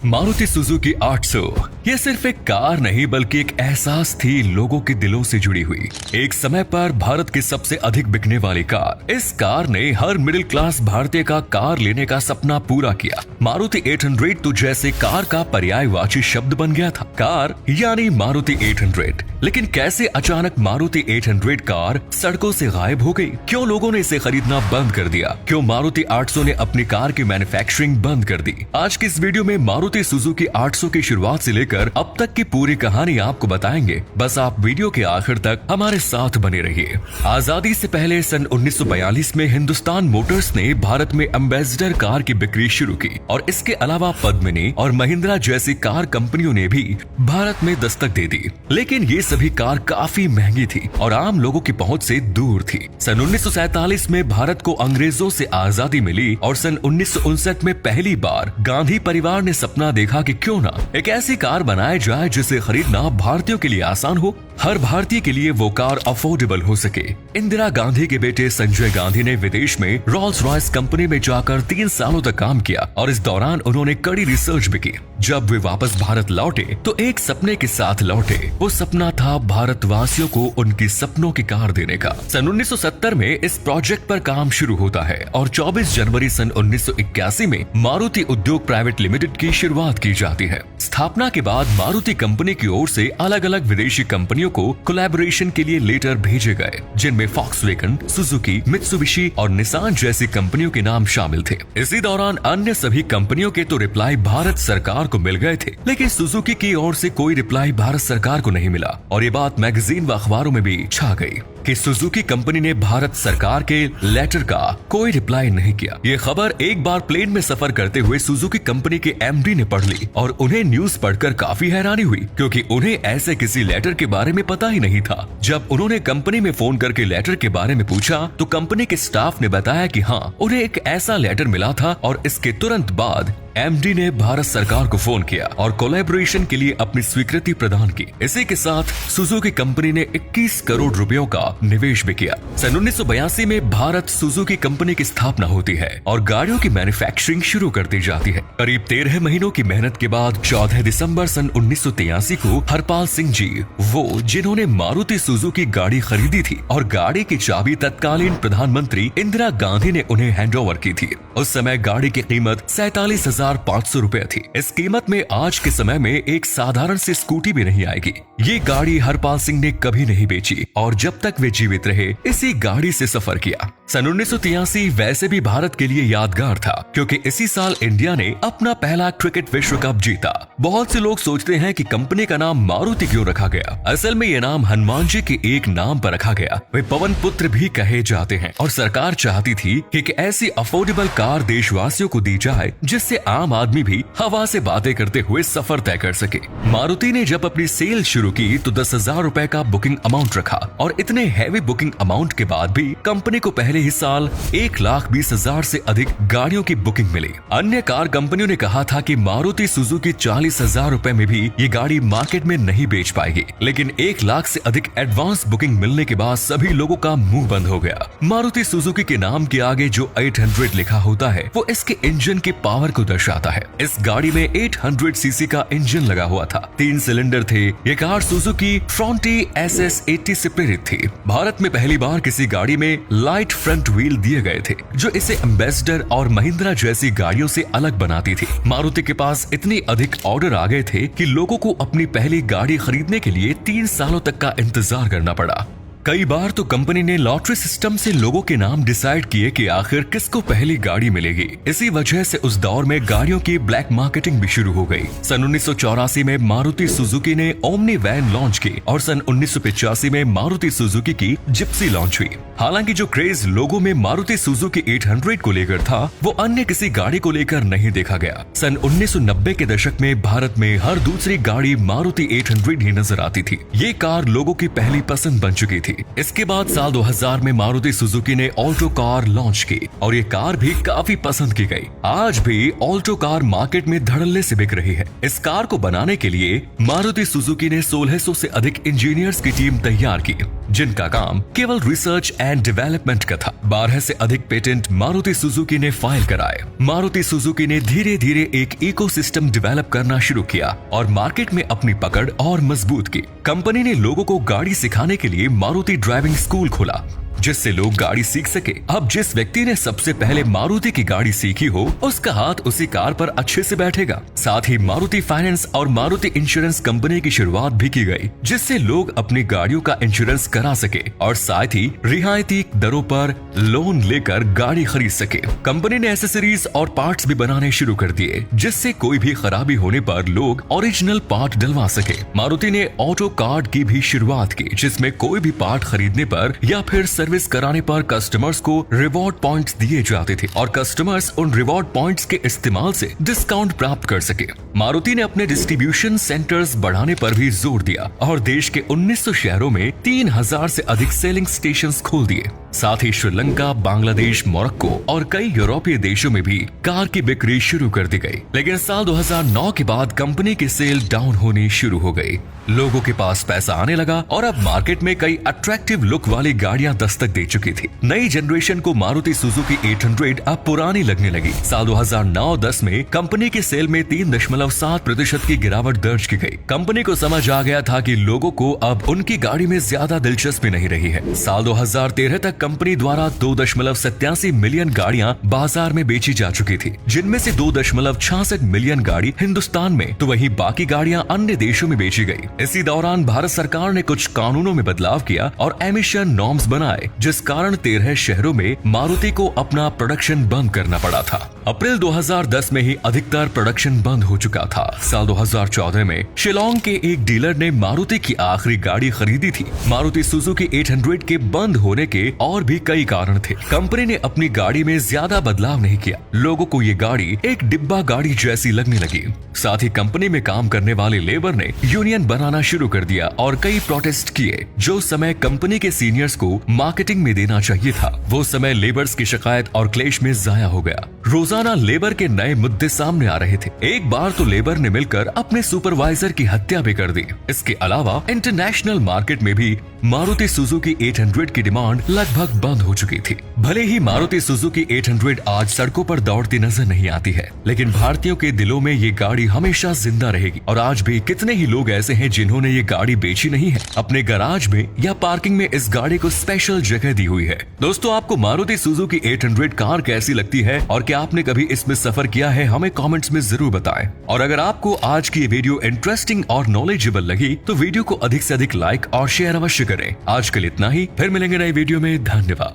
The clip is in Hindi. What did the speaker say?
मारुति सुजुकी 800 ये सिर्फ एक कार नहीं बल्कि एक एहसास थी लोगों के दिलों से जुड़ी हुई। एक समय पर भारत की सबसे अधिक बिकने वाली कार। इस कार ने हर मिडिल क्लास भारतीय का कार लेने का सपना पूरा किया। मारुति 800 तो जैसे कार का पर्यायवाची शब्द बन गया था, कार यानी मारुति 800। लेकिन कैसे अचानक मारुति 800 कार सड़कों से गायब हो गई? क्यों लोगों ने इसे खरीदना बंद कर दिया? क्यों मारुति 800 ने अपनी कार की मैन्युफैक्चरिंग बंद कर दी? आज की इस वीडियो में मारुति सुजुकी 800 की शुरुआत से लेकर अब तक की पूरी कहानी आपको बताएंगे। बस आप वीडियो के आखिर तक हमारे साथ बने रहिए। आजादी से पहले सन 1942 में हिंदुस्तान मोटर्स ने भारत में एम्बेसडर कार की बिक्री शुरू की और इसके अलावा पद्मिनी और महिंद्रा जैसी कार कंपनियों ने भी भारत में दस्तक दे दी। लेकिन ये सभी कार काफी महंगी थी और आम लोगों की पहुंच से दूर थी। सन 1947 में भारत को अंग्रेजों से आजादी मिली और सन 1959 में पहली बार गांधी परिवार ने सपना देखा कि क्यों ना एक ऐसी कार बनाया जाए जिसे खरीदना भारतीयों के लिए आसान हो, हर भारतीय के लिए वो कार अफोर्डेबल हो सके। इंदिरा गांधी के बेटे संजय गांधी ने विदेश में रोल्स रॉयस कंपनी में जाकर 3 सालों तक काम किया और इस दौरान उन्होंने कड़ी रिसर्च भी की। जब वे वापस भारत लौटे तो एक सपने के साथ लौटे। वो सपना था भारतवासियों को उनकी सपनों की कार देने का। सन 1970 में इस प्रोजेक्ट पर काम शुरू होता है और 24 जनवरी सन 1981 में मारुति उद्योग प्राइवेट लिमिटेड की शुरुआत की जाती है। स्थापना के बाद मारुति कंपनी की ओर से अलग अलग विदेशी कंपनियों को कोलैबोरेशन के लिए लेटर भेजे गए, जिनमें फॉक्सवैगन, सुजुकी, मित्सुबिशी और निसान जैसी कंपनियों के नाम शामिल थे। इसी दौरान अन्य सभी कंपनियों के तो रिप्लाई भारत सरकार को मिल गए थे, लेकिन सुजुकी की ओर से कोई रिप्लाई भारत सरकार को नहीं मिला और ये बात मैगजीन व अखबारों में भी छा गई कि सुजुकी कंपनी ने भारत सरकार के लेटर का कोई रिप्लाई नहीं किया। ये खबर एक बार प्लेन में सफर करते हुए सुजुकी कंपनी के एमडी ने पढ़ ली और उन्हें न्यूज पढ़कर काफी हैरानी हुई, क्योंकि उन्हें ऐसे किसी लेटर के बारे में पता ही नहीं था। जब उन्होंने कंपनी में फोन करके लेटर के बारे में पूछा तो कंपनी के स्टाफ ने बताया कि हाँ, उन्हें एक ऐसा लेटर मिला था और इसके तुरंत बाद एमडी ने भारत सरकार को फोन किया और कोलैबोरेशन के लिए अपनी स्वीकृति प्रदान की। इसी के साथ सुजुकी कंपनी ने 21 करोड़ रुपयों का निवेश भी किया। सन 1982 में भारत सुजुकी कंपनी की स्थापना होती है और गाड़ियों की मैन्युफैक्चरिंग शुरू कर दी जाती है। करीब 13 महीनों की मेहनत के बाद 14 दिसंबर सन 1983 को हरपाल सिंह जी, वो जिन्होंने मारुति सुजुकी गाड़ी खरीदी थी और गाड़ी की चाबी तत्कालीन प्रधानमंत्री इंदिरा गांधी ने उन्हें हैंडओवर की थी। उस समय गाड़ी की कीमत 47,500 रुपए थी। इस कीमत में आज के समय में एक साधारण सी स्कूटी भी नहीं आएगी। ये गाड़ी हरपाल सिंह ने कभी नहीं बेची और जब तक वे जीवित रहे इसी गाड़ी से सफर किया। सन 1983 वैसे भी भारत के लिए यादगार था, क्योंकि इसी साल इंडिया ने अपना पहला क्रिकेट विश्व कप जीता। बहुत से लोग सोचते हैं कि कंपनी का नाम मारुति क्यों रखा गया। असल में ये नाम हनुमान जी के एक नाम पर रखा गया। वे पवन पुत्र भी कहे जाते हैं और सरकार चाहती थी कि एक ऐसी अफोर्डेबल कार देशवासियों को दी जाए जिससे आम आदमी भी हवा से बातें करते हुए सफर तय कर सके। मारुति ने जब अपनी सेल शुरू की तो 10,000 रुपए का बुकिंग अमाउंट रखा और इतने हैवी बुकिंग अमाउंट के बाद भी कंपनी को पहले ही साल 1,20,000 से अधिक गाड़ियों की बुकिंग मिली। अन्य कार कंपनियों ने कहा था कि मारुति सुजुकी 40,000 रुपए में भी ये गाड़ी मार्केट में नहीं बेच पाएगी, लेकिन 1 लाख से अधिक एडवांस बुकिंग मिलने के बाद सभी लोगों का मुंह बंद हो गया। मारुति सुजुकी के नाम के आगे जो 800 लिखा होता है वो इसके इंजन के पावर को दर्शाता है। इस गाड़ी में 800 सीसी का इंजन लगा हुआ था, 3 सिलेंडर थे। ये कार सुजुकी फ्रंटी SS80 से प्रेरित थी। भारत में पहली बार किसी गाड़ी में लाइट फ्रंट व्हील दिए गए थे, जो इसे एम्बेसडर और महिंद्रा जैसी गाड़ियों से अलग बनाती थी। मारुति के पास इतनी अधिक ऑर्डर आ गए थे कि लोगों को अपनी पहली गाड़ी खरीदने के लिए 3 सालों तक का इंतजार करना पड़ा। कई बार तो कंपनी ने लॉटरी सिस्टम से लोगों के नाम डिसाइड किए कि आखिर किसको पहली गाड़ी मिलेगी। इसी वजह से उस दौर में गाड़ियों की ब्लैक मार्केटिंग भी शुरू हो गई। सन 1984 में मारुति सुजुकी ने ओमनी वैन लॉन्च की और सन 1985 में मारुति सुजुकी की जिप्सी लॉन्च हुई। हालांकि जो क्रेज लोगों में मारुति सुजुकी 800 को लेकर था वो अन्य किसी गाड़ी को लेकर नहीं देखा गया। सन 1990 के दशक में भारत में हर दूसरी गाड़ी मारुति 800 ही नजर आती थी। ये कार लोगों की पहली पसंद बन चुकी थी। इसके बाद साल 2000 में मारुति सुजुकी ने ऑल्टो कार लॉन्च की और ये कार भी काफी पसंद की गई। आज भी ऑल्टो कार मार्केट में धड़ल्ले से बिक रही है। इस कार को बनाने के लिए मारुति सुजुकी ने 1600 से अधिक इंजीनियर्स की टीम तैयार की। जिनका काम केवल रिसर्च एंड डेवलपमेंट का था। 12 से अधिक पेटेंट मारुति सुजुकी ने फाइल कराए। मारुति सुजुकी ने धीरे धीरे एक इकोसिस्टम डेवलप करना शुरू किया और मार्केट में अपनी पकड़ और मजबूत की। कंपनी ने लोगों को गाड़ी सिखाने के लिए मारुति ड्राइविंग स्कूल खोला, जिससे लोग गाड़ी सीख सके। अब जिस व्यक्ति ने सबसे पहले मारुति की गाड़ी सीखी हो, उसका हाथ उसी कार पर अच्छे से बैठेगा। साथ ही मारुति फाइनेंस और मारुति इंश्योरेंस कंपनी की शुरुआत भी की गई, जिससे लोग अपनी गाड़ियों का इंश्योरेंस करा सके और साथ ही रियायती दरों पर लोन लेकर गाड़ी खरीद सके। कंपनी ने एसेसरीज और पार्ट्स भी बनाने शुरू कर दिए, जिससे कोई भी खराबी होने पर लोग ओरिजिनल पार्ट डलवा सके। मारुति ने ऑटो कार्ड की भी शुरुआत की, जिसमें कोई भी पार्ट खरीदने पर या फिर सर्विस कराने पर कस्टमर्स को रिवॉर्ड पॉइंट्स दिए जाते थे और कस्टमर्स उन रिवॉर्ड पॉइंट्स के इस्तेमाल से डिस्काउंट प्राप्त कर सके। मारुति ने अपने डिस्ट्रीब्यूशन सेंटर्स बढ़ाने पर भी जोर दिया और देश के 1900 शहरों में 3000 से अधिक सेलिंग स्टेशंस खोल दिए। साथ ही श्रीलंका, बांग्लादेश, मोरक्को और कई यूरोपीय देशों में भी कार की बिक्री शुरू कर दी गई। लेकिन साल 2009 के बाद कंपनी की सेल डाउन होनी शुरू हो गई। लोगों के पास पैसा आने लगा और अब मार्केट में कई अट्रैक्टिव लुक वाली गाड़ियां दस्तक दे चुकी थी। नई जनरेशन को मारुति सुजुकी 800 अब पुरानी लगने लगी। साल 2009-10 में कंपनी की सेल में 3.7% की गिरावट दर्ज की गई। कंपनी को समझ आ गया था कि लोगों को अब उनकी गाड़ी में ज्यादा दिलचस्पी नहीं रही है। साल 2013 तक कंपनी द्वारा 2.87 मिलियन गाड़ियां बाजार में बेची जा चुकी थी, जिनमें से 2.66 मिलियन गाड़ी हिंदुस्तान में, तो वहीं बाकी गाड़ियां अन्य देशों में बेची गई। इसी दौरान भारत सरकार ने कुछ कानूनों में बदलाव किया और एमिशन नॉर्म्स बनाए, जिस कारण 13 शहरों में मारुति को अपना प्रोडक्शन बंद करना पड़ा था। अप्रैल 2010 में ही अधिकतर प्रोडक्शन बंद हो चुका था। साल 2014 में शिलोंग के एक डीलर ने मारुति की आखिरी गाड़ी खरीदी थी। मारुति सुजुकी 800 के बंद होने के और भी कई कारण थे। कंपनी ने अपनी गाड़ी में ज्यादा बदलाव नहीं किया। लोगों को ये गाड़ी एक डिब्बा गाड़ी जैसी लगने लगी। साथ ही कंपनी में काम करने वाले लेबर ने यूनियन बनाना शुरू कर दिया और कई प्रोटेस्ट किए। जो समय कंपनी के सीनियर्स को मार्केटिंग में देना चाहिए था, वो समय लेबर्स की शिकायत और क्लेश में जाया हो गया। रोजाना लेबर के नए मुद्दे सामने आ रहे थे। एक बार तो लेबर ने मिलकर अपने सुपरवाइजर की हत्या भी कर दी। इसके अलावा इंटरनेशनल मार्केट में भी मारुति सुजुकी 800 की डिमांड लगभग बंद हो चुकी थी। भले ही मारुति सुजुकी 800 आज सड़कों पर दौड़ती नजर नहीं आती है, लेकिन भारतीयों के दिलों में ये गाड़ी हमेशा जिंदा रहेगी। और आज भी कितने ही लोग ऐसे हैं जिन्होंने ये गाड़ी बेची नहीं है, अपने गराज में या पार्किंग में इस गाड़ी को स्पेशल जगह दी हुई है। दोस्तों, आपको मारुति सुजुकी 800 कार कैसी लगती है और क्या आपने कभी इसमें सफर किया है? हमें कमेंट्स में जरूर बताएं। और अगर आपको आज की ये वीडियो इंटरेस्टिंग और नॉलेजेबल लगी तो वीडियो को अधिक से अधिक लाइक और शेयर अवश्य करें। आज के लिए इतना ही, फिर मिलेंगे नई वीडियो में। धन्यवाद।